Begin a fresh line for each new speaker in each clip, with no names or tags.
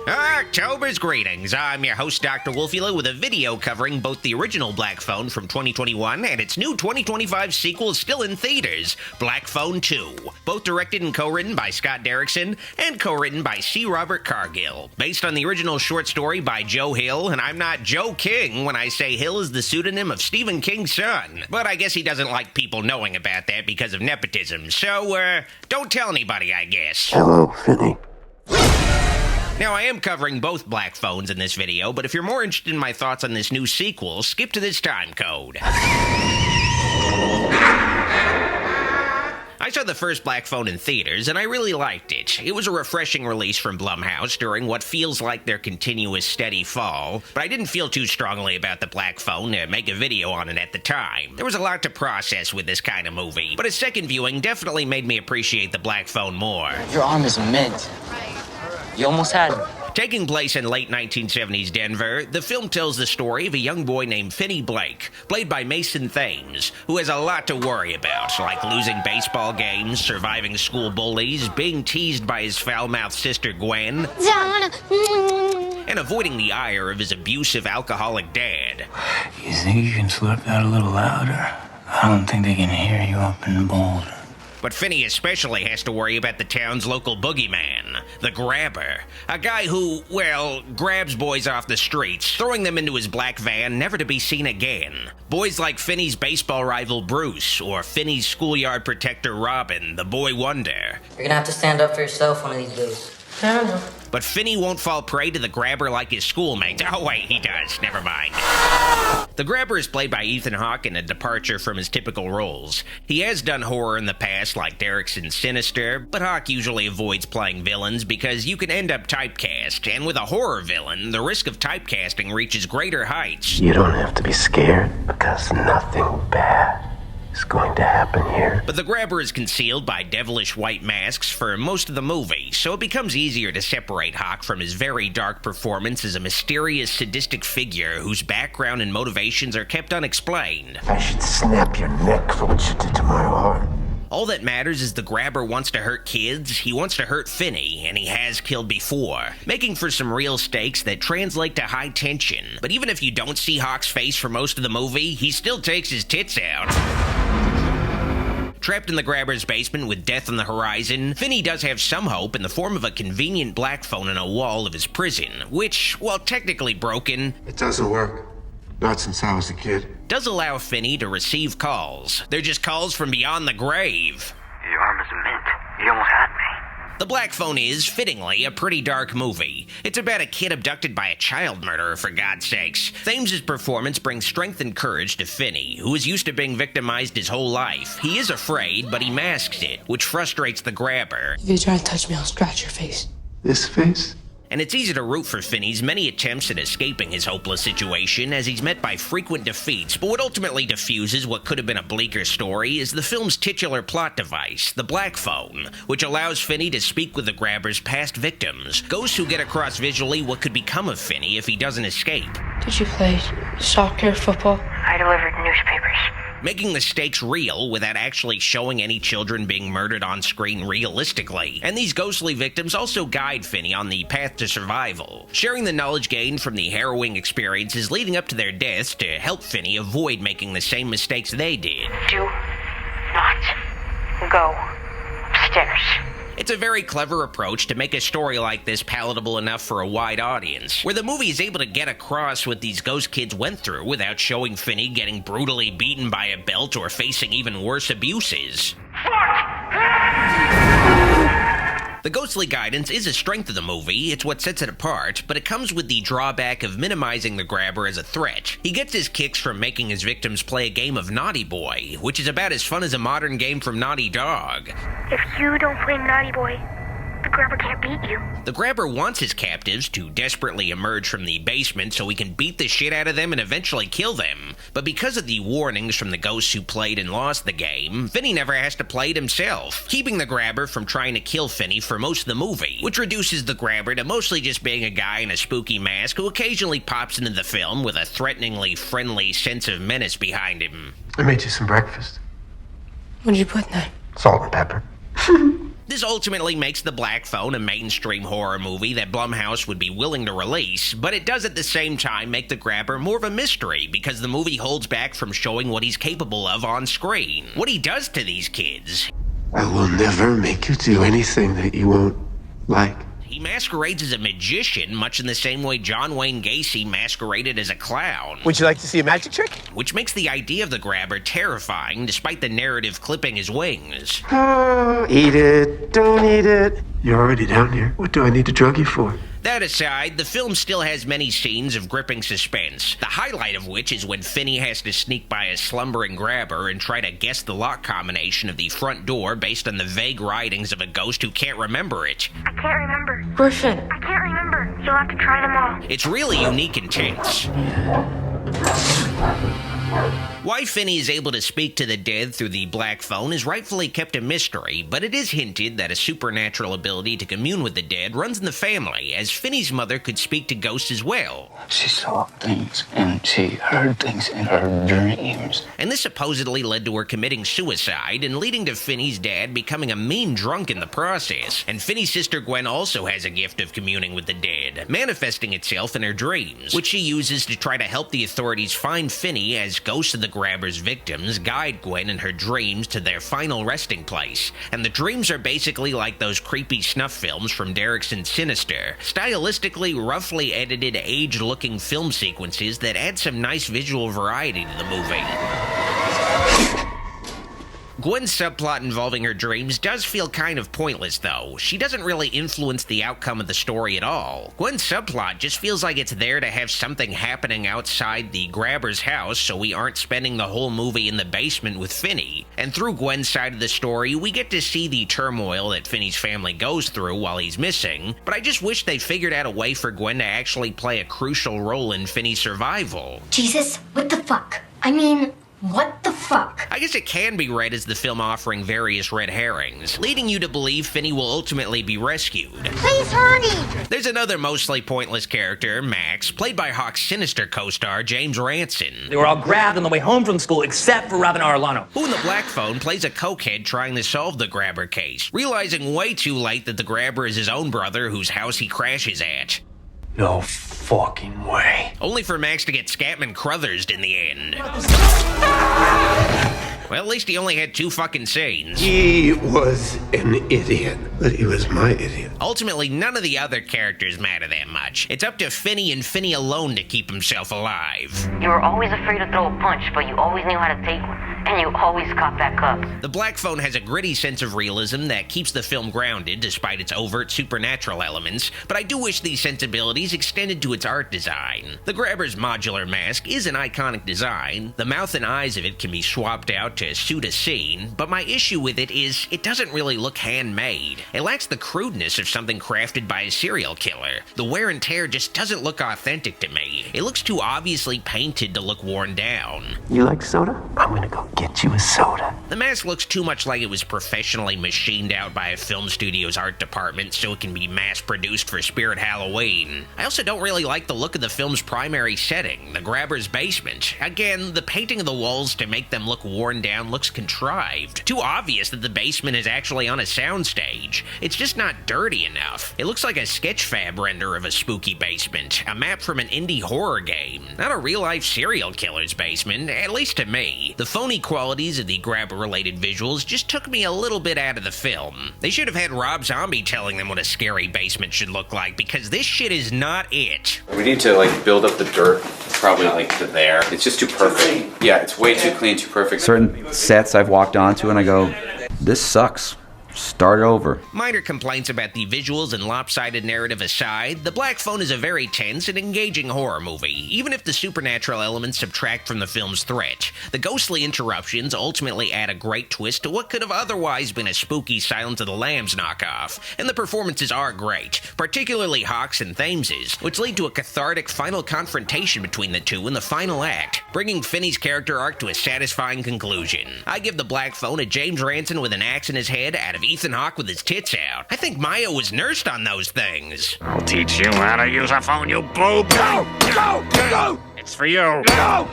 October's greetings. I'm your host, Dr. Wolfula, with a video covering both the original Black Phone from 2021 and its new 2025 sequel still in theaters, Black Phone 2. Both directed and co-written by Scott Derrickson and co-written by C. Robert Cargill. Based on the original short story by Joe Hill, and I'm not Joe King when I say Hill is the pseudonym of Stephen King's son. But I guess he doesn't like people knowing about that because of nepotism, so, don't tell anybody, I guess.
Hello, Finney.
Now, I am covering both Black Phones in this video, but if you're more interested in my thoughts on this new sequel, skip to this time code. I saw the first Black Phone in theaters, and I really liked it. It was a refreshing release from Blumhouse during what feels like their continuous steady fall, but I didn't feel too strongly about the Black Phone to make a video on it at the time. There was a lot to process with this kind of movie, but a second viewing definitely made me appreciate the Black Phone more.
Your arm is mint. You almost had me.
Taking place in late 1970s Denver, the film tells the story of a young boy named Finney Blake, played by Mason Thames, who has a lot to worry about, like losing baseball games, surviving school bullies, being teased by his foul-mouthed sister Gwen, and avoiding the ire of his abusive alcoholic dad.
You think you can slurp that a little louder? I don't think they can hear you up in Boulder.
But Finney especially has to worry about the town's local boogeyman, the Grabber. A guy who, well, grabs boys off the streets, throwing them into his black van, never to be seen again. Boys like Finney's baseball rival Bruce, or Finney's schoolyard protector Robin, the boy wonder.
You're gonna have to stand up for yourself one of these days. I don't know.
But Finney won't fall prey to the Grabber like his schoolmates. Oh wait, he does. Never mind. The Grabber is played by Ethan Hawke in a departure from his typical roles. He has done horror in the past, like Derrickson's Sinister, but Hawke usually avoids playing villains because you can end up typecast, and with a horror villain, the risk of typecasting reaches greater heights.
You don't have to be scared, because nothing bad is going to happen here.
But the Grabber is concealed by devilish white masks for most of the movie, so it becomes easier to separate Hawke from his very dark performance as a mysterious, sadistic figure whose background and motivations are kept unexplained.
I should snap your neck for what you did to my heart.
All that matters is the Grabber wants to hurt kids, he wants to hurt Finney, and he has killed before, making for some real stakes that translate to high tension. But even if you don't see Hawke's face for most of the movie, he still takes his tits out. Trapped in the Grabber's basement with death on the horizon, Finney does have some hope in the form of a convenient Black Phone in a wall of his prison, which, while technically broken,
It doesn't work. Not since I was a kid.
does allow Finney to receive calls. They're just calls from beyond the grave.
Your arm is mint. You almost had me.
The Black Phone is, fittingly, a pretty dark movie. It's about a kid abducted by a child murderer, for God's sakes. Thames' performance brings strength and courage to Finney, who is used to being victimized his whole life. He is afraid, but he masks it, which frustrates the Grabber.
If you try to touch me, I'll scratch your face.
This face?
And it's easy to root for Finney's many attempts at escaping his hopeless situation as he's met by frequent defeats, but what ultimately diffuses what could have been a bleaker story is the film's titular plot device, the Black Phone, which allows Finney to speak with the Grabber's past victims, ghosts who get across visually what could become of Finney if he doesn't escape.
Did you play soccer, football?
I delivered newspapers.
Making the stakes real without actually showing any children being murdered on screen realistically. And these ghostly victims also guide Finney on the path to survival, sharing the knowledge gained from the harrowing experiences leading up to their deaths to help Finney avoid making the same mistakes they did.
Do not go upstairs.
It's a very clever approach to make a story like this palatable enough for a wide audience, where the movie is able to get across what these ghost kids went through without showing Finney getting brutally beaten by a belt or facing even worse abuses. The ghostly guidance is a strength of the movie, it's what sets it apart, but it comes with the drawback of minimizing the Grabber as a threat. He gets his kicks from making his victims play a game of Naughty Boy, which is about as fun as a modern game from Naughty Dog.
If you don't play Naughty Boy, the Grabber can't beat you.
The Grabber wants his captives to desperately emerge from the basement so he can beat the shit out of them and eventually kill them. But because of the warnings from the ghosts who played and lost the game, Finney never has to play it himself, keeping the Grabber from trying to kill Finney for most of the movie, which reduces the Grabber to mostly just being a guy in a spooky mask who occasionally pops into the film with a threateningly friendly sense of menace behind him.
I made you some breakfast.
What did you put in that?
Salt and pepper.
This ultimately makes The Black Phone a mainstream horror movie that Blumhouse would be willing to release, but it does at the same time make the grabber more of a mystery because the movie holds back from showing what he's capable of on screen, what he does to these kids.
I will never make you do anything that you won't like.
He masquerades as a magician, much in the same way John Wayne Gacy masqueraded as a clown.
Would you like to see a magic trick?
Which makes the idea of the grabber terrifying, despite the narrative clipping his wings.
Oh, eat it. Don't eat it. You're already down here. What do I need to drug you for?
That aside, the film still has many scenes of gripping suspense, the highlight of which is when Finney has to sneak by a slumbering grabber and try to guess the lock combination of the front door based on the vague writings of a ghost who can't remember it.
I can't remember.
Griffin.
I can't remember. You'll have to try them all.
It's really unique and tense. Why Finney is able to speak to the dead through the Black Phone is rightfully kept a mystery, but it is hinted that a supernatural ability to commune with the dead runs in the family, as Finney's mother could speak to ghosts as well.
She saw things and she heard things in her dreams.
And this supposedly led to her committing suicide and leading to Finney's dad becoming a mean drunk in the process. And Finney's sister Gwen also has a gift of communing with the dead, manifesting itself in her dreams, which she uses to try to help the authorities find Finney as ghosts of the grabber's victims guide Gwen in her dreams to their final resting place. And the dreams are basically like those creepy snuff films from Derrickson's Sinister, stylistically roughly edited, aged-looking film sequences that add some nice visual variety to the movie. Gwen's subplot involving her dreams does feel kind of pointless, though. She doesn't really influence the outcome of the story at all. Gwen's subplot just feels like it's there to have something happening outside the grabber's house so we aren't spending the whole movie in the basement with Finney. And through Gwen's side of the story, we get to see the turmoil that Finney's family goes through while he's missing, but I just wish they figured out a way for Gwen to actually play a crucial role in Finney's survival.
Jesus, what the fuck? I mean, what the fuck?
I guess it can be read as the film offering various red herrings, leading you to believe Finney will ultimately be rescued.
Please hurry!
There's another mostly pointless character, Max, played by Hawk's Sinister co-star James Ranson.
They were all grabbed on the way home from school except for Robin Arellano,
who in The Black Phone plays a cokehead trying to solve the grabber case, realizing way too late that the grabber is his own brother whose house he crashes at.
No fucking way.
Only for Max to get Scatman Crothers'd in the end. Well, at least he only had 2 fucking scenes.
He was an idiot, but he was my idiot.
Ultimately, none of the other characters matter that much. It's up to Finney and Finney alone to keep himself alive.
You were always afraid to throw a punch, but you always knew how to take one. And you always got back up.
The Black Phone has a gritty sense of realism that keeps the film grounded despite its overt supernatural elements, but I do wish these sensibilities extended to its art design. The grabber's modular mask is an iconic design. The mouth and eyes of it can be swapped out to suit a scene, but my issue with it is it doesn't really look handmade. It lacks the crudeness of something crafted by a serial killer. The wear and tear just doesn't look authentic to me. It looks too obviously painted to look worn down.
You like soda? I'm gonna go get you a soda.
The mask looks too much like it was professionally machined out by a film studio's art department so it can be mass-produced for Spirit Halloween. I also don't really like the look of the film's primary setting, the grabber's basement. Again, the painting of the walls to make them look worn down looks contrived. Too obvious that the basement is actually on a soundstage. It's just not dirty enough. It looks like a sketchfab render of a spooky basement, a map from an indie horror game, not a real-life serial killer's basement, at least to me. The phony qualities of the grabber-related visuals just took me a little bit out of the film. They should have had Rob Zombie telling them what a scary basement should look like, because this shit is not it.
We need to build up the dirt. Probably not to there. It's just too perfect. Yeah, it's way too clean, too perfect.
Certain sets I've walked onto and I go, this sucks. Start over.
Minor complaints about the visuals and lopsided narrative aside, The Black Phone is a very tense and engaging horror movie, even if the supernatural elements subtract from the film's threat. The ghostly interruptions ultimately add a great twist to what could have otherwise been a spooky Silence of the Lambs knockoff, and the performances are great, particularly Hawk's and Thames's, which lead to a cathartic final confrontation between the two in the final act, bringing Finney's character arc to a satisfying conclusion. I give The Black Phone a James Ranson with an axe in his head out of Ethan Hawke with his tits out. I think Maya was nursed on those things.
I'll teach you how to use a phone, you boob. Go! It's for you. No!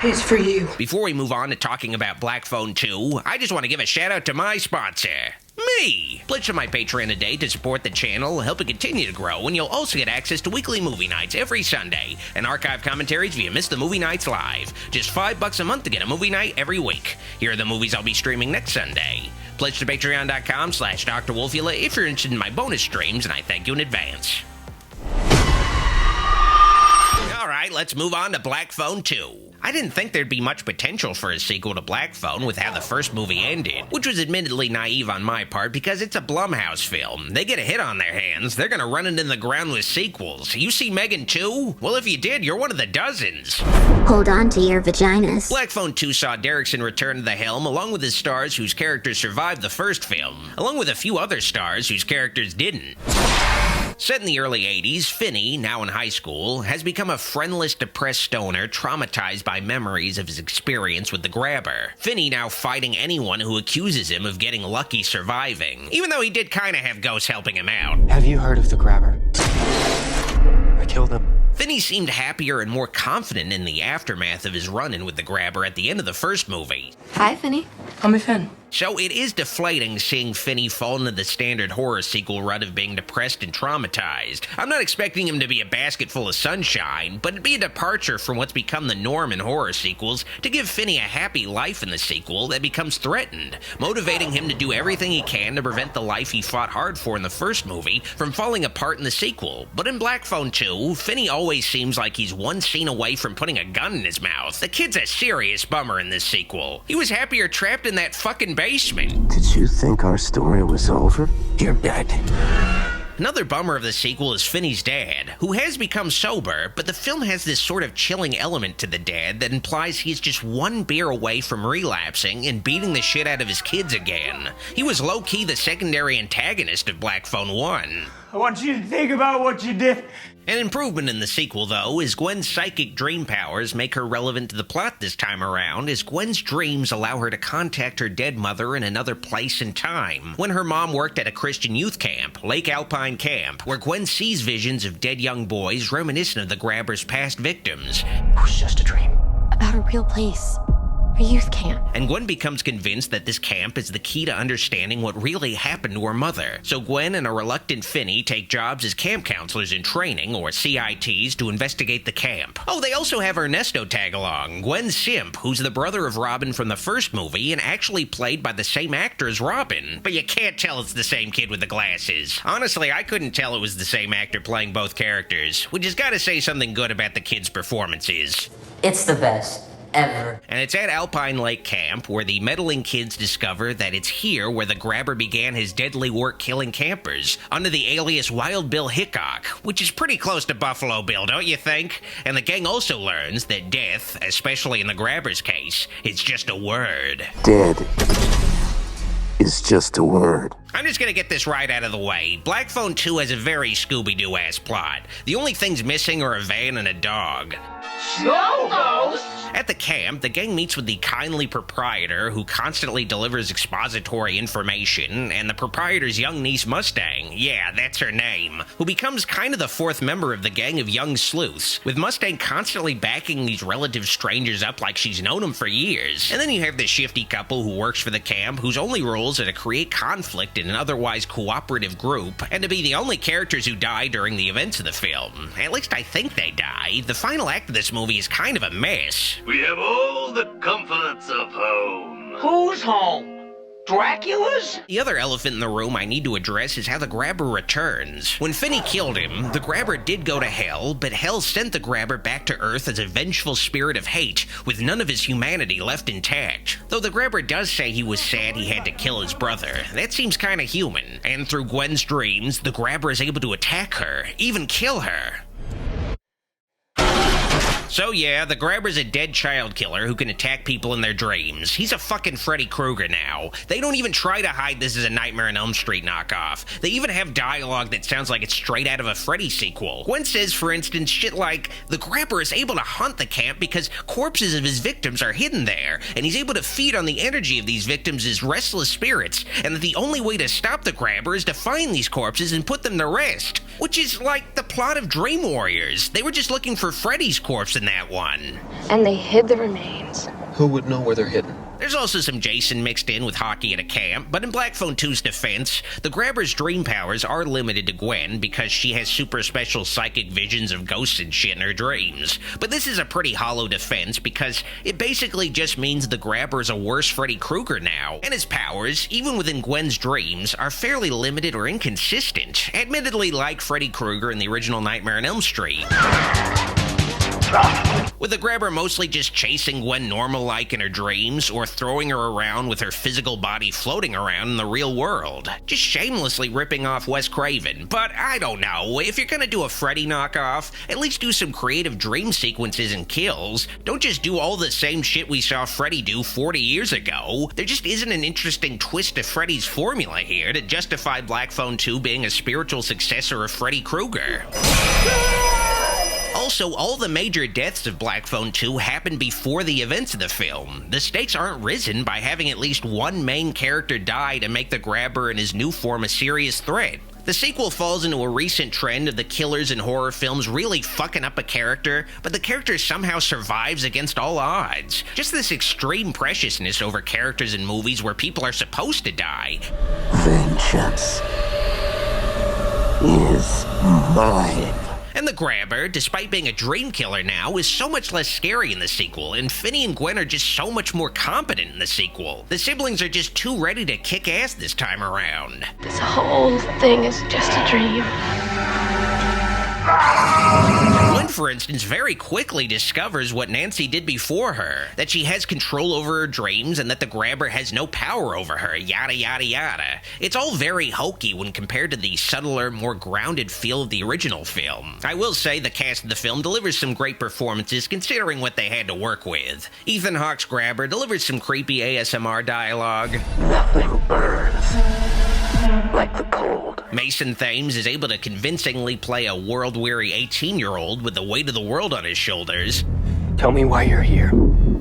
It's for you.
Before we move on to talking about Black Phone 2, I just want to give a shout out to my sponsor, me. Pledge to my Patreon today to support the channel, help it continue to grow, and you'll also get access to weekly movie nights every Sunday and archive commentaries if you miss the movie nights live. Just $5 a month to get a movie night every week. Here are the movies I'll be streaming next Sunday. Pledge to patreon.com/Dr. Wolfula if you're interested in my bonus streams, and I thank you in advance. Alright, let's move on to Black Phone 2. I didn't think there'd be much potential for a sequel to Black Phone with how the first movie ended, which was admittedly naive on my part because it's a Blumhouse film. They get a hit on their hands, they're gonna run it in the ground with sequels. You see Megan 2? Well, if you did, you're one of the dozens.
Hold on to your vaginas.
Black Phone 2 saw Derrickson return to the helm along with his stars whose characters survived the first film, along with a few other stars whose characters didn't. Set in the early 80s, Finney, now in high school, has become a friendless, depressed stoner traumatized by memories of his experience with the Grabber. Finney now fighting anyone who accuses him of getting lucky surviving, even though he did kinda have ghosts helping him out.
Have you heard of the Grabber? I killed him.
Finney seemed happier and more confident in the aftermath of his run-in with the Grabber at the end of the first movie.
Hi, Finney. Call me Finn.
So it is deflating seeing Finney fall into the standard horror sequel rut of being depressed and traumatized. I'm not expecting him to be a basket full of sunshine, but it'd be a departure from what's become the norm in horror sequels to give Finney a happy life in the sequel that becomes threatened, motivating him to do everything he can to prevent the life he fought hard for in the first movie from falling apart in the sequel. But in Black Phone 2, Finney always seems like he's one scene away from putting a gun in his mouth. The kid's a serious bummer in this sequel. He was happier trapped in that fucking basement.
Did you think our story was over? You're dead.
Another bummer of the sequel is Finney's dad, who has become sober, but the film has this sort of chilling element to the dad that implies he's just one beer away from relapsing and beating the shit out of his kids again. He was low-key the secondary antagonist of Black Phone 1.
I want you to think about what you did.
An improvement in the sequel, though, is Gwen's psychic dream powers make her relevant to the plot this time around, as Gwen's dreams allow her to contact her dead mother in another place and time, when her mom worked at a Christian youth camp, Lake Alpine Camp, where Gwen sees visions of dead young boys reminiscent of the Grabber's past victims.
It was just a dream.
About a real place. A youth camp.
And Gwen becomes convinced that this camp is the key to understanding what really happened to her mother. So Gwen and a reluctant Finney take jobs as camp counselors in training, or CITs, to investigate the camp. Oh, they also have Ernesto tag along, Gwen's simp, who's the brother of Robin from the first movie and actually played by the same actor as Robin. But you can't tell it's the same kid with the glasses. Honestly, I couldn't tell it was the same actor playing both characters, which has got to say something good about the kid's performances.
It's the best. Ever.
And it's at Alpine Lake Camp where the meddling kids discover that it's here where the Grabber began his deadly work killing campers, under the alias Wild Bill Hickok, which is pretty close to Buffalo Bill, don't you think? And the gang also learns that death, especially in the Grabber's case, is just a word.
Dead is just a word.
I'm just gonna get this right out of the way. Black Phone 2 has a very Scooby-Doo-ass plot. The only things missing are a van and a dog. At the camp, the gang meets with the kindly proprietor who constantly delivers expository information, and the proprietor's young niece Mustang, yeah, that's her name, who becomes kind of the fourth member of the gang of young sleuths, with Mustang constantly backing these relative strangers up like she's known them for years. And then you have the shifty couple who works for the camp, whose only roles are to create conflict in an otherwise cooperative group, and to be the only characters who die during the events of the film. At least I think they die. The final act of this movie is kind of a mess.
We have all the comforts of home.
Who's home? Dracula's?
The other elephant in the room I need to address is how the Grabber returns. When Finney killed him, the Grabber did go to hell, but hell sent the Grabber back to Earth as a vengeful spirit of hate, with none of his humanity left intact. Though the Grabber does say he was sad he had to kill his brother, that seems kinda human. And through Gwen's dreams, the Grabber is able to attack her, even kill her. So yeah, the Grabber's a dead child killer who can attack people in their dreams. He's a fucking Freddy Krueger now. They don't even try to hide this as a Nightmare on Elm Street knockoff. They even have dialogue that sounds like it's straight out of a Freddy sequel. Gwen says, for instance, shit like, the Grabber is able to hunt the camp because corpses of his victims are hidden there, and he's able to feed on the energy of these victims as restless spirits, and that the only way to stop the Grabber is to find these corpses and put them to rest. Which is like the plot of Dream Warriors. They were just looking for Freddy's corpse in that one.
And they hid the remains.
Who would know where they're hidden?
There's also some Jason mixed in with hockey at a camp, but in Black Phone 2's defense, the Grabber's dream powers are limited to Gwen because she has super special psychic visions of ghosts and shit in her dreams. But this is a pretty hollow defense because it basically just means the Grabber is a worse Freddy Krueger now, and his powers, even within Gwen's dreams, are fairly limited or inconsistent, admittedly like Freddy Krueger in the original Nightmare on Elm Street. With the Grabber mostly just chasing Gwen normal-like in her dreams, or throwing her around with her physical body floating around in the real world. Just shamelessly ripping off Wes Craven. But I don't know, if you're gonna do a Freddy knockoff, at least do some creative dream sequences and kills. Don't just do all the same shit we saw Freddy do 40 years ago. There just isn't an interesting twist to Freddy's formula here to justify Black Phone 2 being a spiritual successor of Freddy Krueger. Also, all the major deaths of Black Phone 2 happened before the events of the film. The stakes aren't risen by having at least one main character die to make the Grabber in his new form a serious threat. The sequel falls into a recent trend of the killers in horror films really fucking up a character, but the character somehow survives against all odds. Just this extreme preciousness over characters in movies where people are supposed to die.
Vengeance is mine.
And the Grabber, despite being a dream killer now, is so much less scary in the sequel, and Finney and Gwen are just so much more competent in the sequel. The siblings are just too ready to kick ass this time around.
This whole thing is just a dream.
Gwen, for instance, very quickly discovers what Nancy did before her, that she has control over her dreams and that the Grabber has no power over her, yada yada yada. It's all very hokey when compared to the subtler, more grounded feel of the original film. I will say the cast of the film delivers some great performances considering what they had to work with. Ethan Hawke's Grabber delivers some creepy ASMR dialogue.
Nothing burns like the cold.
Mason Thames is able to convincingly play a world-weary 18-year-old with the weight of the world on his shoulders.
Tell me why you're here.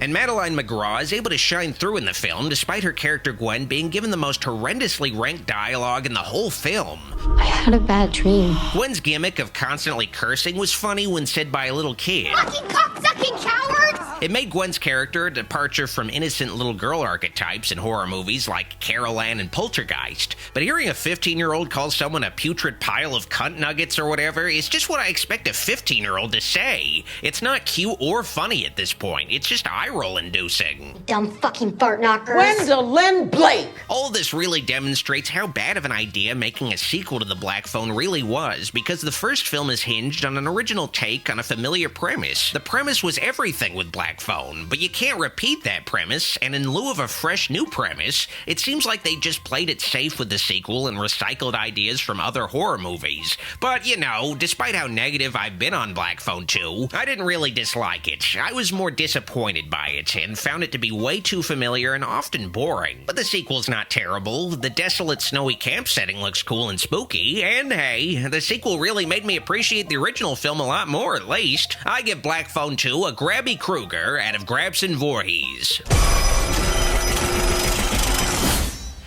And Madeline McGraw is able to shine through in the film despite her character Gwen being given the most horrendously ranked dialogue in the whole film.
I had a bad dream.
Gwen's gimmick of constantly cursing was funny when said by a little kid.
Fucking cocksucking cowards!
It made Gwen's character a departure from innocent little girl archetypes in horror movies like Carol Ann and Poltergeist. But hearing a 15-year-old call someone a putrid pile of cunt nuggets or whatever is just what I expect a 15-year-old to say. It's not cute or funny at this point. It's just eye-roll inducing.
Dumb fucking fart knockers.
Gwendolyn Blake!
All this really demonstrates how bad of an idea making a sequel to The Black Phone really was, because the first film is hinged on an original take on a familiar premise. The premise was everything with Black Phone, but you can't repeat that premise, and in lieu of a fresh new premise, it seems like they just played it safe with the sequel and recycled ideas from other horror movies. But, you know, despite how negative I've been on Black Phone 2, I didn't really dislike it. I was more disappointed by it, and found it to be way too familiar and often boring. But the sequel's not terrible. The desolate snowy camp setting looks cool and spooky, and hey, the sequel really made me appreciate the original film a lot more, at least. I give Black Phone 2 a Grabby Krueger out of Grabson Voorhees.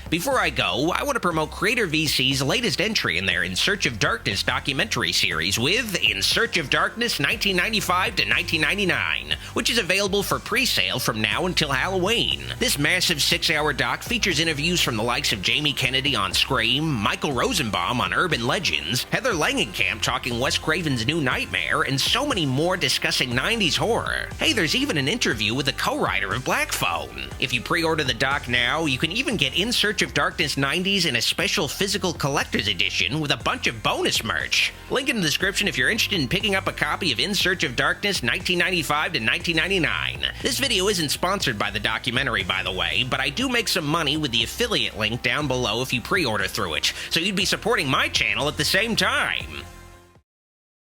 Before I go, I want to promote Creator VC's latest entry in their In Search of Darkness documentary series with In Search of Darkness 1995 to 1999, which is available for pre-sale from now until Halloween. This massive 6-hour doc features interviews from the likes of Jamie Kennedy on Scream, Michael Rosenbaum on Urban Legends, Heather Langenkamp talking Wes Craven's New Nightmare, and so many more discussing 90s horror. Hey, there's even an interview with the co-writer of Black Phone. If you pre-order the doc now, you can even get In Search of Darkness 90s in a special physical collector's edition with a bunch of bonus merch. Link in the description if you're interested in picking up a copy of In Search of Darkness 1995 to 1999. This video isn't sponsored by the documentary, by the way, but I do make some money with the affiliate link down below if you pre-order through it, so you'd be supporting my channel at the same time.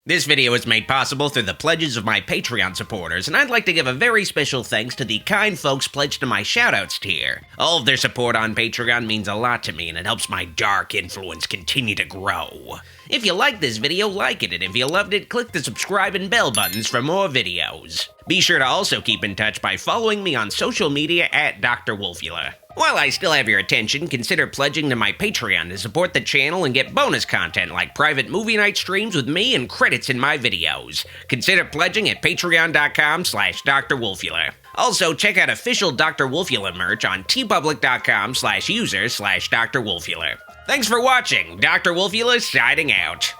This video is made possible through the pledges of my Patreon supporters, and I'd like to give a very special thanks to the kind folks pledged to my shoutouts tier. All of their support on Patreon means a lot to me, and it helps my dark influence continue to grow. If you liked this video, like it, and if you loved it, click the subscribe and bell buttons for more videos. Be sure to also keep in touch by following me on social media at Dr. Wolfula. While I still have your attention, consider pledging to my Patreon to support the channel and get bonus content like private movie night streams with me and credits in my videos. Consider pledging at patreon.com/drwolfula. Also, check out official Dr. Wolfula merch on tpublic.com/user/Dr. Wolfula. Thanks for watching. Dr. Wolfula signing out.